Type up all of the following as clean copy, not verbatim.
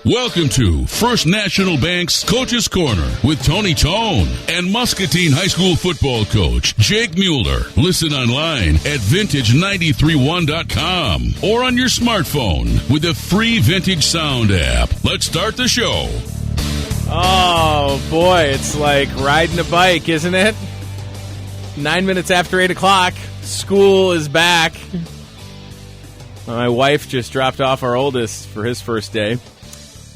Welcome to First National Bank's Coach's Corner with Tony Tone and Muscatine High School football coach Jake Mueller. Listen online at vintage931.com or on your smartphone with the free Vintage Sound app. Let's start the show. Oh, boy, it's like riding a bike, isn't it? 9 minutes after 8 o'clock, school is back. My wife just dropped off our oldest for his first day.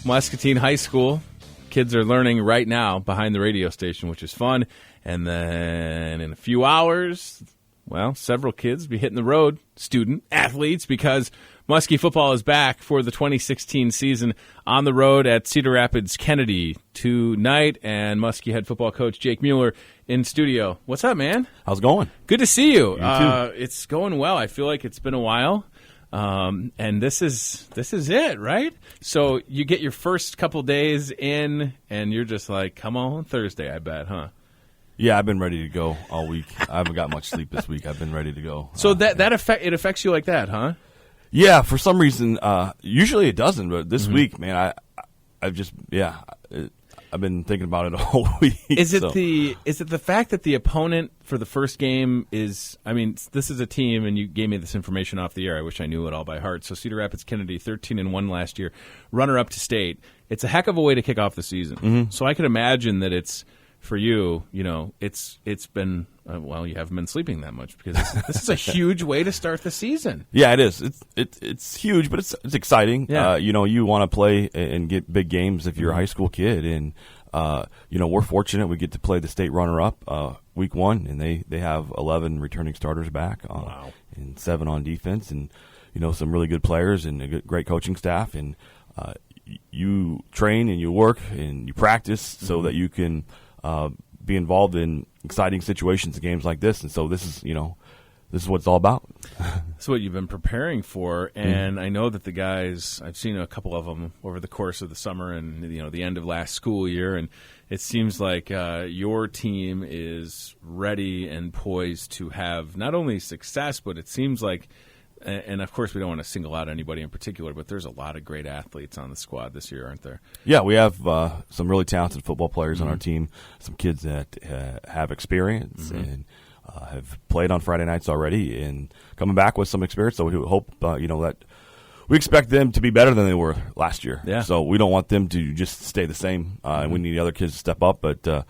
Muscatine High School. Kids are learning right now behind the radio station, which is fun. And then in a few hours, well, several kids be hitting the road, student athletes, because Muskie football is back for the 2016 season on the road at Cedar Rapids Kennedy tonight. And Muskie head football coach Jake Mueller in studio. What's up, man? How's it going? Good to see you. You too. It's going well. I feel like it's been a while. And this is it, right? So you get your first couple days in, and you're just like, come on Thursday, I bet, huh? Yeah, I've been ready to go all week. I haven't got much sleep this week. I've been ready to go. So it affects you like that, huh? Yeah, for some reason. Usually it doesn't, but this week, man, I've been thinking about it all week. Is it the fact that the opponent for the first game is, I mean, this is a team, and you gave me this information off the air. I wish I knew it all by heart. So Cedar Rapids Kennedy, 13-1 last year, runner-up to state. It's a heck of a way to kick off the season. Mm-hmm. So I could imagine that it's, for you, it's been, well, you haven't been sleeping that much, because this is a huge way to start the season. Yeah, it is. It's huge, but it's exciting. Yeah. You want to play and get big games if you're a high school kid, and we're fortunate we get to play the state runner-up week one, and they have 11 returning starters back, Wow. and 7 on defense, and some really good players and a great coaching staff, and you train and you work and you practice so that you can be involved in exciting situations and games like this, and so this is what it's all about. That's what you've been preparing for, and I know that the guys, I've seen a couple of them over the course of the summer and the end of last school year, and it seems like your team is ready and poised to have not only success, but it seems like, and of course we don't want to single out anybody in particular, but there's a lot of great athletes on the squad this year, aren't there? Yeah, we have some really talented football players on our team, some kids that have experience and have played on Friday nights already and coming back with some experience. So we hope, that we expect them to be better than they were last year. Yeah. So we don't want them to just stay the same, and we need the other kids to step up. But,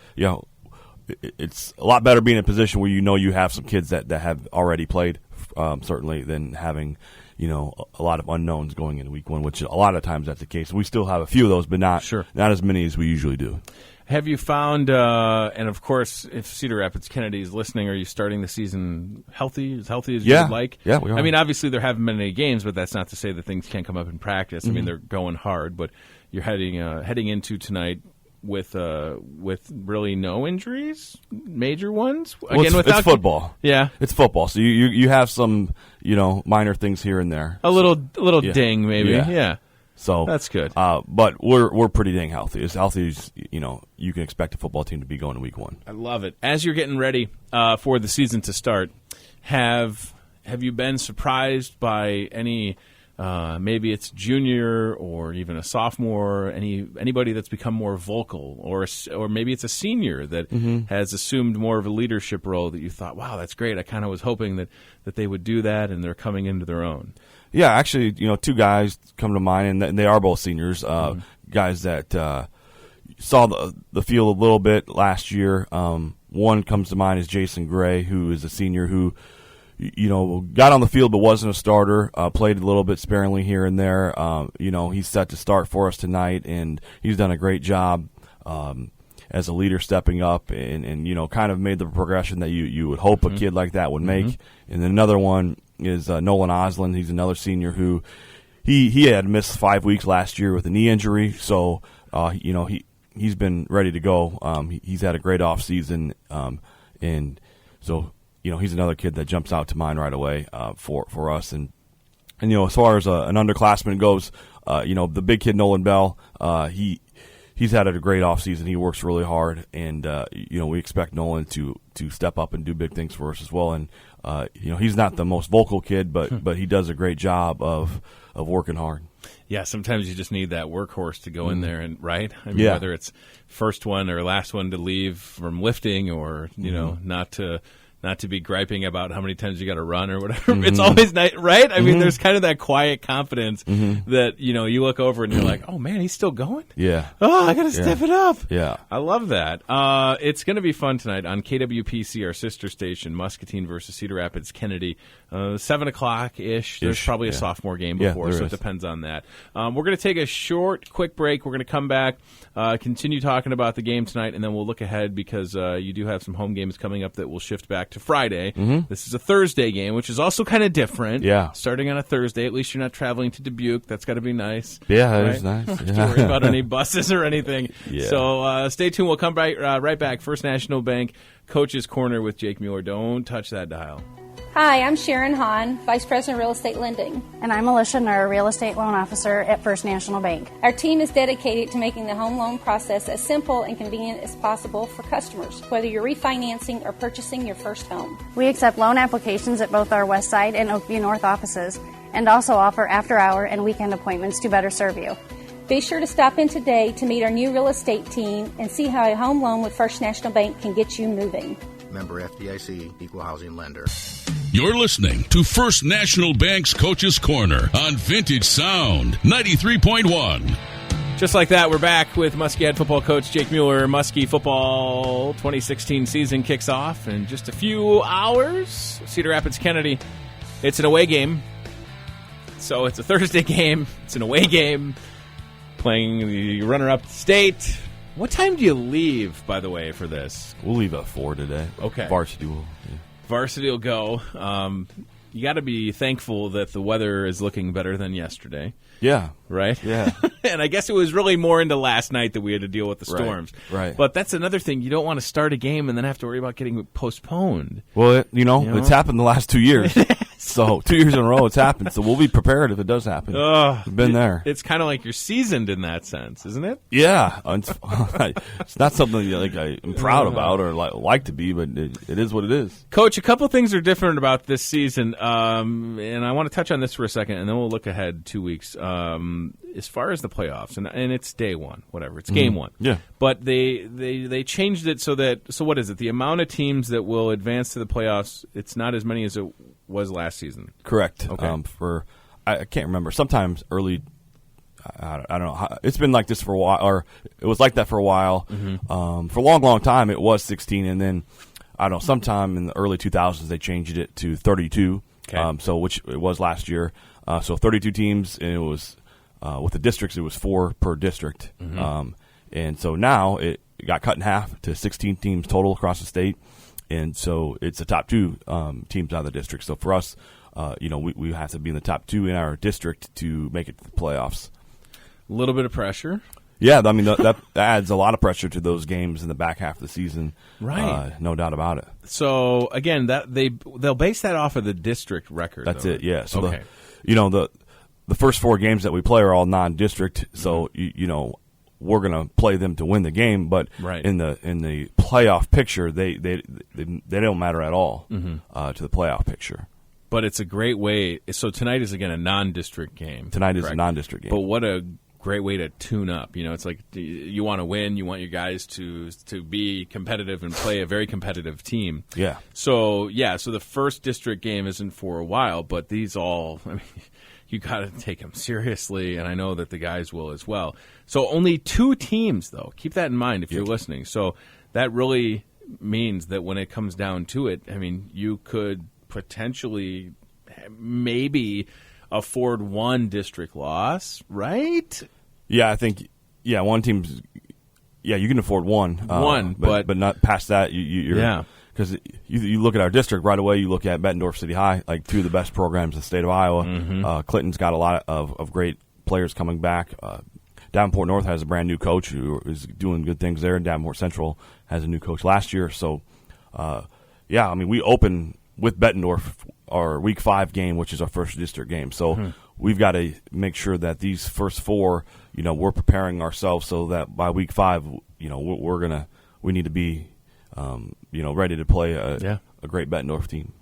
it's a lot better being in a position where you have some kids that have already played, certainly, than having a lot of unknowns going into week one, which a lot of times that's the case. We still have a few of those, but not as many as we usually do. Have you found, and of course, if Cedar Rapids Kennedy is listening, are you starting the season as healthy as you would like? Yeah, we are. I mean, obviously there haven't been any games, but that's not to say that things can't come up in practice. I mean, they're going hard, but you're heading into tonight with really no injuries, major ones. Again, it's football. Yeah, it's football. So you have some minor things here and there. A little ding maybe. Yeah. So that's good. But we're pretty dang healthy. As healthy as you can expect a football team to be going to week one. I love it. As you're getting ready for the season to start, have you been surprised by any? Maybe it's junior or even a sophomore. Anybody that's become more vocal, or maybe it's a senior that has assumed more of a leadership role that you thought, wow, that's great. I kind of was hoping that they would do that, and they're coming into their own. Yeah, actually, 2 guys come to mind, and they are both seniors, guys that saw the field a little bit last year. One comes to mind is Jason Gray, who is a senior who, got on the field but wasn't a starter, played a little bit sparingly here and there. He's set to start for us tonight, and he's done a great job as a leader, stepping up and kind of made the progression that you would hope a kid like that would make. And then another one is Nolan Osland. He's another senior who he had missed 5 weeks last year with a knee injury, so he's been ready to go. He's had a great off season, and so he's another kid that jumps out to mind right away for us. And as far as an underclassman goes, the big kid Nolan Bell, he's had a great offseason. He works really hard, and we expect Nolan to step up and do big things for us as well. And he's not the most vocal kid, but he does a great job of working hard. Yeah, sometimes you just need that workhorse to go in there and right. I mean, whether it's first one or last one to leave from lifting, or not to be griping about how many times you got to run or whatever. It's always nice, right? I mean, there's kind of that quiet confidence that you look over and you're like, oh man, he's still going. Yeah. Oh, I got to step it up. Yeah. I love that. It's going to be fun tonight on KWPC, our sister station, Muscatine versus Cedar Rapids Kennedy. 7 o'clock-ish. There's probably a sophomore game before, so it depends on that. We're going to take a quick break. We're going to come back, continue talking about the game tonight, and then we'll look ahead because you do have some home games coming up that will shift back to Friday. This is a Thursday game, which is also kind of different. Yeah. Starting on a Thursday. At least you're not traveling to Dubuque. That's got to be nice. Yeah, that is nice. Don't have to worry about any buses or anything. Yeah. So stay tuned. We'll come right back. First National Bank Coach's Corner with Jake Mueller. Don't touch that dial. Hi, I'm Sharon Hahn, Vice President of Real Estate Lending. And I'm Alicia Nur, Real Estate Loan Officer at First National Bank. Our team is dedicated to making the home loan process as simple and convenient as possible for customers, whether you're refinancing or purchasing your first home. We accept loan applications at both our West Side and Oakview North offices, and also offer after-hour and weekend appointments to better serve you. Be sure to stop in today to meet our new real estate team and see how a home loan with First National Bank can get you moving. Member FDIC, Equal Housing Lender. You're listening to First National Bank's Coach's Corner on Vintage Sound 93.1. Just like that, we're back with Muskie head football coach Jake Mueller. Muskie football 2016 season kicks off in just a few hours. Cedar Rapids Kennedy. It's an away game. So it's a Thursday game. It's an away game. Playing the runner-up state. What time do you leave, by the way, for this? We'll leave at 4 today. Okay. Varsity will. Yeah. Varsity will go. You got to be thankful that the weather is looking better than yesterday. Yeah. Right? Yeah. And I guess it was really more into last night that we had to deal with the storms. Right. But that's another thing. You don't want to start a game and then have to worry about getting postponed. Well, it's happened the last 2 years. So 2 years in a row it's happened. So we'll be prepared if it does happen. We've been there. It's kind of like you're seasoned in that sense, isn't it? Yeah. It's not something I'm proud about or like to be, but it is what it is. Coach, a couple things are different about this season, and I want to touch on this for a second, and then we'll look ahead 2 weeks. As far as the playoffs, and it's day one, whatever, it's game one. Yeah. But they changed it so what is it? The amount of teams that will advance to the playoffs, it's not as many as it was last season. Correct. Okay. I can't remember. Sometimes early, I don't know. It's been like this for a while, or it was like that for a while. For a long, long time, it was 16, and then I don't know. Sometime in the early 2000s, they changed it to 32. Okay. Which it was last year. So 32 teams, and it was with the districts, it was 4 per district. And so now it got cut in half to 16 teams total across the state. And so it's the top 2 teams out of the district. So for us, we have to be in the top 2 in our district to make it to the playoffs. A little bit of pressure. Yeah, I mean, that adds a lot of pressure to those games in the back half of the season. Right. No doubt about it. So, again, they'll base that off of the district record. That's it, yeah. So, okay. The first 4 games that we play are all non-district, so, we're going to play them to win the game, but in the playoff picture, they don't matter at all to the playoff picture. But it's a great way. So tonight is, again, a non-district game. Tonight is a non-district game. But what a great way to tune up. It's like you want to win. You want your guys to be competitive and play a very competitive team. Yeah. So the first district game isn't for a while, but these all, you got to take them seriously, and I know that the guys will as well. So only 2 teams, though. Keep that in mind if you're listening. So that really means that when it comes down to it, you could potentially maybe afford 1 district loss, right? Yeah, I think, one team's, you can afford 1. But not past that, you're, because you look at our district right away, you look at Bettendorf City High, like 2 of the best programs in the state of Iowa. Clinton's got a lot of great players coming back. Davenport North has a brand new coach who is doing good things there, and Davenport Central has a new coach last year. So, we open with Bettendorf our Week 5 game, which is our first district game. So we've got to make sure that these first 4, we're preparing ourselves so that by Week 5, we need to be, ready to play a great Bettendorf team.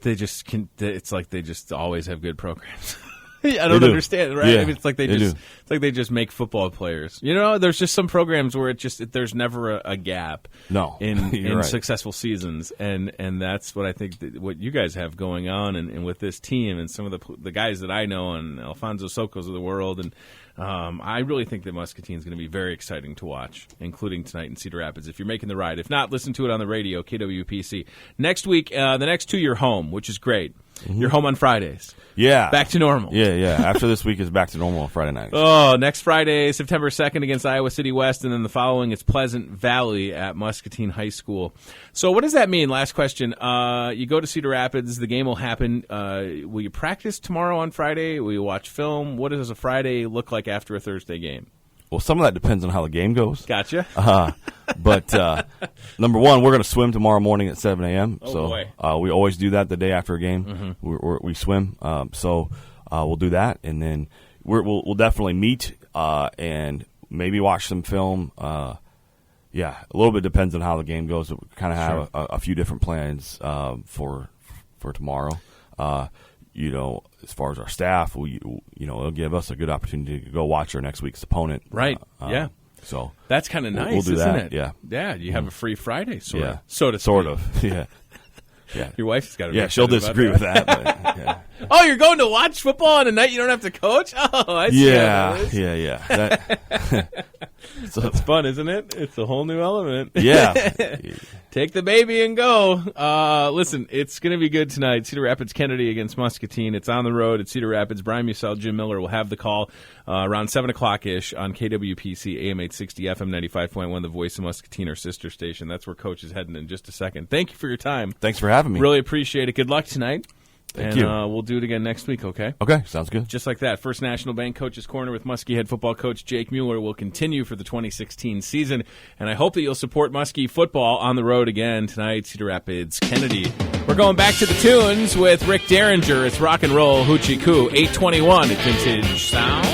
It's like they just always have good programs. I don't understand, right? Yeah, I mean, it's like they just make football players. You know, there's just some programs where there's never a gap. No, in right. successful seasons, and that's what I think what you guys have going on, and with this team and some of the guys that I know, and Alfonso Sokos of the world, and I really think that Muscatine is going to be very exciting to watch, including tonight in Cedar Rapids. If you're making the ride, if not, listen to it on the radio, KWPC. Next week, the next 2 you're home, which is great. Mm-hmm. You're home on Fridays. Yeah. Back to normal. Yeah. After this week is back to normal on Friday night. Oh, next Friday, September 2nd against Iowa City West, and then the following is Pleasant Valley at Muscatine High School. So what does that mean? Last question. You go to Cedar Rapids. The game will happen. Will you practice tomorrow on Friday? Will you watch film? What does a Friday look like after a Thursday game? Well, some of that depends on how the game goes. Gotcha. But number one, we're going to swim tomorrow morning at 7 a.m. Oh, so boy. We always do that the day after a game. Mm-hmm. We swim. So we'll do that, and then we'll definitely meet and maybe watch some film. A little bit depends on how the game goes. We kind of have a few different plans for tomorrow. As far as our staff, it'll give us a good opportunity to go watch our next week's opponent. Right. Yeah. So that's kind of nice, we'll do isn't that. it? Yeah. Yeah. You have a free Friday, sort of. Sort of. Yeah. Yeah. Your wife's got to. Yeah, she'll disagree with that. But, yeah. Oh, you're going to watch football on a night you don't have to coach? Oh, I see. Yeah. That's fun, isn't it? It's a whole new element. Yeah. Take the baby and go. Listen, it's going to be good tonight. Cedar Rapids Kennedy against Muscatine. It's on the road at Cedar Rapids. Brian Musehl, Jim Mueller will have the call around 7 o'clock-ish on KWPC AM 860 FM 95.1, the Voice of Muscatine, our sister station. That's where Coach is heading in just a second. Thank you for your time. Thanks for having me. Really appreciate it. Good luck tonight. Thank you. We'll do it again next week, okay? Okay, sounds good. Just like that, First National Bank Coach's Corner with Muskie head football coach Jake Mueller will continue for the 2016 season, and I hope that you'll support Muskie football on the road again tonight, Cedar Rapids Kennedy. We're going back to the tunes with Rick Derringer. It's rock and roll, Hoochie Coo, 821 at Vintage Sound.